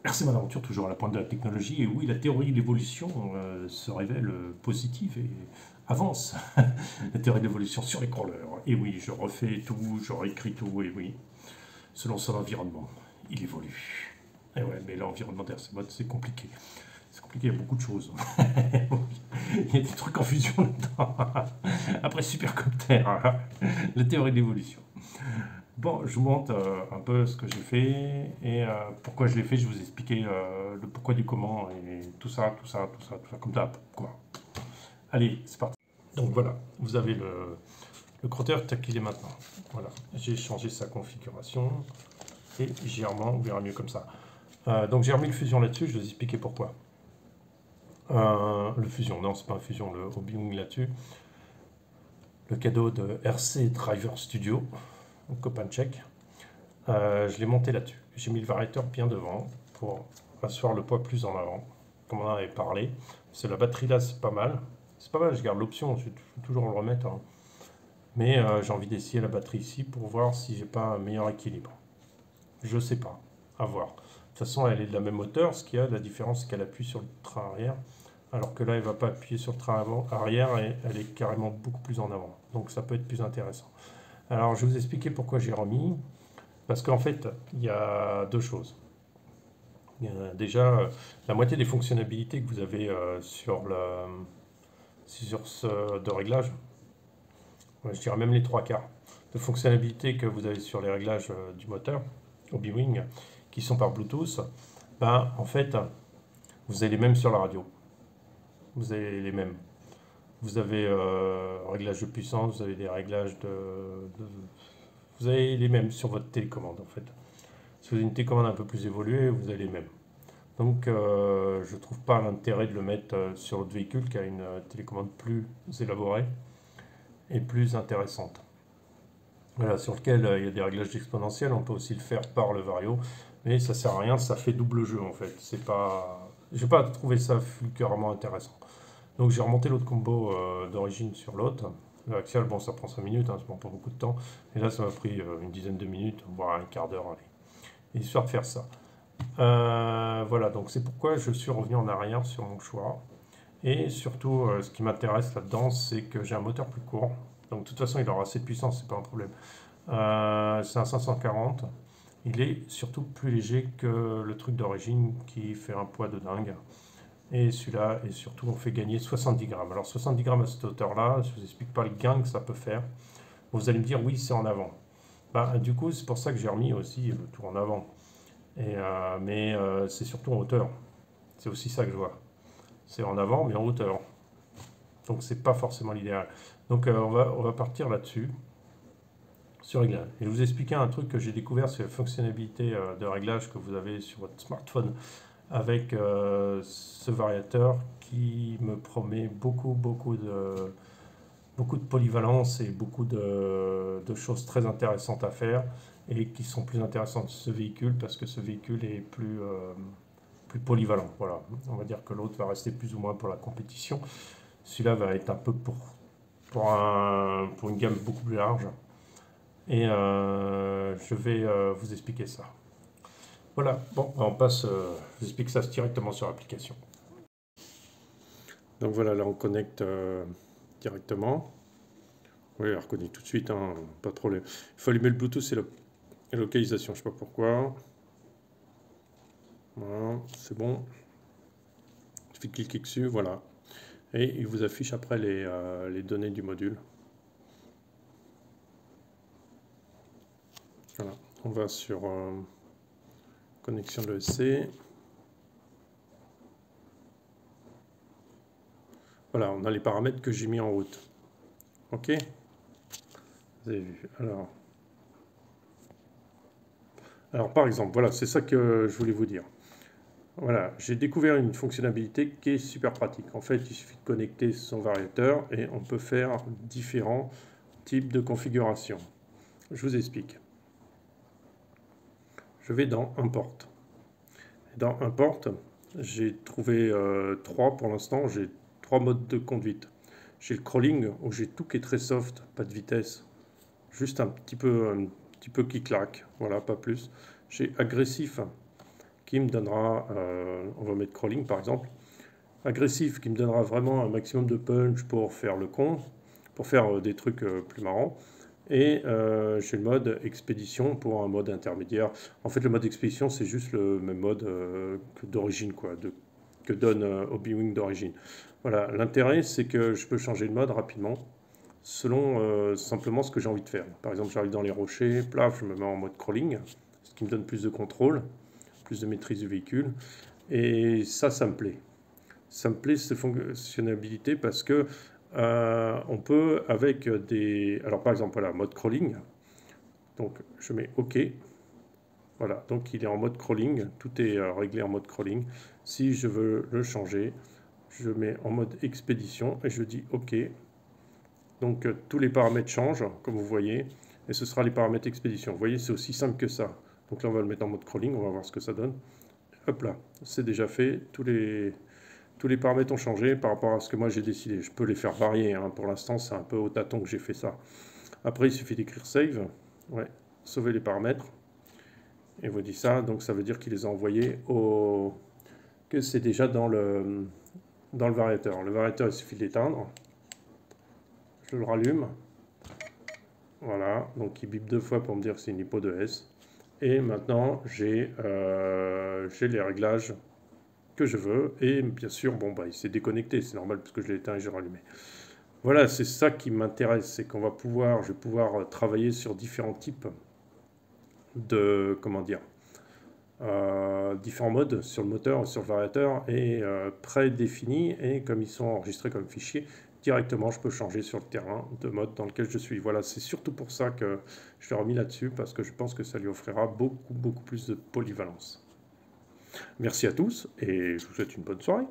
Merci mon aventure, toujours à la pointe de la technologie. Et oui, la théorie de l'évolution se révèle positive et avance. La théorie de l'évolution sur les crawlers. Et oui, je refais tout, je réécris tout, et oui, selon son environnement, il évolue. Et ouais, mais l'environnement d'Ersebot, c'est compliqué. C'est compliqué, il y a beaucoup de choses. Il y a des trucs en fusion là-dedans. Après Supercopter, la théorie de l'évolution. Bon, je vous montre un peu ce que j'ai fait et pourquoi je l'ai fait. Je vais vous expliquer le pourquoi du comment et tout ça, tout ça, tout ça, tout ça, comme d'hab, quoi. Allez, c'est parti. Donc voilà, vous avez le crotteur tel qu'il est maintenant. Voilà, j'ai changé sa configuration et j'ai remis, on verra mieux comme ça. Donc j'ai remis le fusion là-dessus, je vais vous expliquer pourquoi. Le fusion, non, c'est pas un fusion, le Hobbying là-dessus. Le cadeau de RC Driver Studio, un copain tchèque. Je l'ai monté là-dessus. J'ai mis le variateur bien devant pour asseoir le poids plus en avant, comme on en avait parlé. C'est la batterie là, c'est pas mal. C'est pas mal, je garde l'option, je vais toujours le remettre, hein. Mais j'ai envie d'essayer la batterie ici pour voir si j'ai pas un meilleur équilibre. Je sais pas, à voir. De toute façon, elle est de la même hauteur. Ce qu'il y a, la différence, c'est qu'elle appuie sur le train arrière, alors que là, elle ne va pas appuyer sur le train arrière et elle est carrément beaucoup plus en avant. Donc ça peut être plus intéressant. Alors, je vais vous expliquer pourquoi j'ai remis. Parce qu'en fait, il y a deux choses. Il y a déjà la moitié des fonctionnalités que vous avez sur ce de réglage, je dirais même les trois quarts, de fonctionnalités que vous avez sur les réglages du moteur, Hobby-Wing, qui sont par Bluetooth, ben, en fait, vous avez les mêmes sur la radio. Vous avez les mêmes. Vous avez réglage de puissance, vous avez des réglages vous avez les mêmes sur votre télécommande, en fait. Si vous avez une télécommande un peu plus évoluée, vous avez les mêmes. Donc je ne trouve pas l'intérêt de le mettre sur l'autre véhicule qui a une télécommande plus élaborée et plus intéressante. Voilà, sur lequel il y a des réglages d'exponentielle, on peut aussi le faire par le Vario, mais ça sert à rien, ça fait double jeu en fait. C'est pas, j'ai pas trouvé ça fulguramment intéressant. Donc j'ai remonté l'autre combo d'origine sur l'autre. L'axial, bon, ça prend 5 minutes, hein, ça prend pas beaucoup de temps. Et là, ça m'a pris une dizaine de minutes, voire un quart d'heure, allez, histoire de faire ça. Voilà, donc c'est pourquoi je suis revenu en arrière sur mon choix. Et surtout, ce qui m'intéresse là-dedans, c'est que j'ai un moteur plus court. Donc de toute façon, il aura assez de puissance, c'est pas un problème. C'est un 540. Il est surtout plus léger que le truc d'origine qui fait un poids de dingue. Et celui-là, et surtout, on fait gagner 70 grammes. Alors 70 grammes à cette hauteur-là, je ne vous explique pas le gain que ça peut faire. Vous allez me dire, oui, c'est en avant. Bah, du coup, c'est pour ça que j'ai remis aussi le tout en avant. Mais c'est surtout en hauteur. C'est aussi ça que je vois. C'est en avant, mais en hauteur. Donc c'est pas forcément l'idéal. Donc on va partir là-dessus, sur réglage. Et je vais vous expliquer un truc que j'ai découvert sur la fonctionnalité de réglage que vous avez sur votre smartphone avec ce variateur qui me promet beaucoup de polyvalence et beaucoup de choses très intéressantes à faire et qui sont plus intéressantes sur ce véhicule parce que ce véhicule est plus polyvalent. Voilà. On va dire que l'autre va rester plus ou moins pour la compétition. Celui-là va être un peu pour une gamme beaucoup plus large. Et je vais vous expliquer ça. Voilà, bon, on passe, je vous explique ça directement sur l'application. Donc voilà, là on connecte directement. Oui, elle reconnaît tout de suite, hein, pas de problème. Il faut allumer le Bluetooth et la localisation, je ne sais pas pourquoi. Voilà, c'est bon. Il suffit de cliquer dessus, voilà. Et il vous affiche après les données du module. Voilà, on va sur connexion de l'ESC. Voilà, on a les paramètres que j'ai mis en route. Ok? Vous avez vu. Alors par exemple, voilà, c'est ça que je voulais vous dire. Voilà, j'ai découvert une fonctionnalité qui est super pratique. En fait, il suffit de connecter son variateur et on peut faire différents types de configurations. Je vous explique. Je vais dans Import. Dans Import, j'ai trouvé trois pour l'instant. J'ai trois modes de conduite. J'ai le crawling où j'ai tout qui est très soft, pas de vitesse, juste un petit peu qui claque, voilà, pas plus. J'ai agressif qui me donnera, on va mettre crawling par exemple, agressif qui me donnera vraiment un maximum de punch pour faire le con, pour faire des trucs plus marrants. Et j'ai le mode expédition pour un mode intermédiaire. En fait, le mode expédition, c'est juste le même mode que d'origine, quoi, que donne Hobbywing d'origine. Voilà, l'intérêt, c'est que je peux changer de mode rapidement, selon simplement ce que j'ai envie de faire. Par exemple, j'arrive dans les rochers, plaf, je me mets en mode crawling, ce qui me donne plus de contrôle, plus de maîtrise du véhicule. Et ça me plaît. Ça me plaît, cette fonctionnalité, parce que on peut, avec des... Alors par exemple, voilà, mode crawling. Donc je mets OK. Voilà, donc il est en mode crawling. Tout est réglé en mode crawling. Si je veux le changer, je mets en mode expédition et je dis OK. Donc tous les paramètres changent, comme vous voyez. Et ce sera les paramètres expédition. Vous voyez, c'est aussi simple que ça. Donc là, on va le mettre en mode crawling. On va voir ce que ça donne. Hop là, c'est déjà fait. Tous les paramètres ont changé par rapport à ce que moi j'ai décidé. Je peux les faire varier, hein. Pour l'instant c'est un peu au tâton que j'ai fait ça. Après il suffit d'écrire save, ouais, sauver les paramètres. Et vous dit ça, donc ça veut dire qu'il les a envoyés que c'est déjà dans le variateur. Le variateur il suffit de l'éteindre. Je le rallume. Voilà, donc il bip 2 fois pour me dire que c'est une hypo de S. Et maintenant j'ai les réglages que je veux, et bien sûr, bon, bah, il s'est déconnecté, c'est normal parce que je l'ai éteint et j'ai rallumé. Voilà, c'est ça qui m'intéresse, c'est qu'on va pouvoir, je vais pouvoir travailler sur différents types de, comment dire, différents modes sur le moteur, sur le variateur, et prédéfinis, et comme ils sont enregistrés comme fichier, directement je peux changer sur le terrain de mode dans lequel je suis. Voilà, c'est surtout pour ça que je l'ai remis là-dessus, parce que je pense que ça lui offrira beaucoup plus de polyvalence. Merci à tous et je vous souhaite une bonne soirée.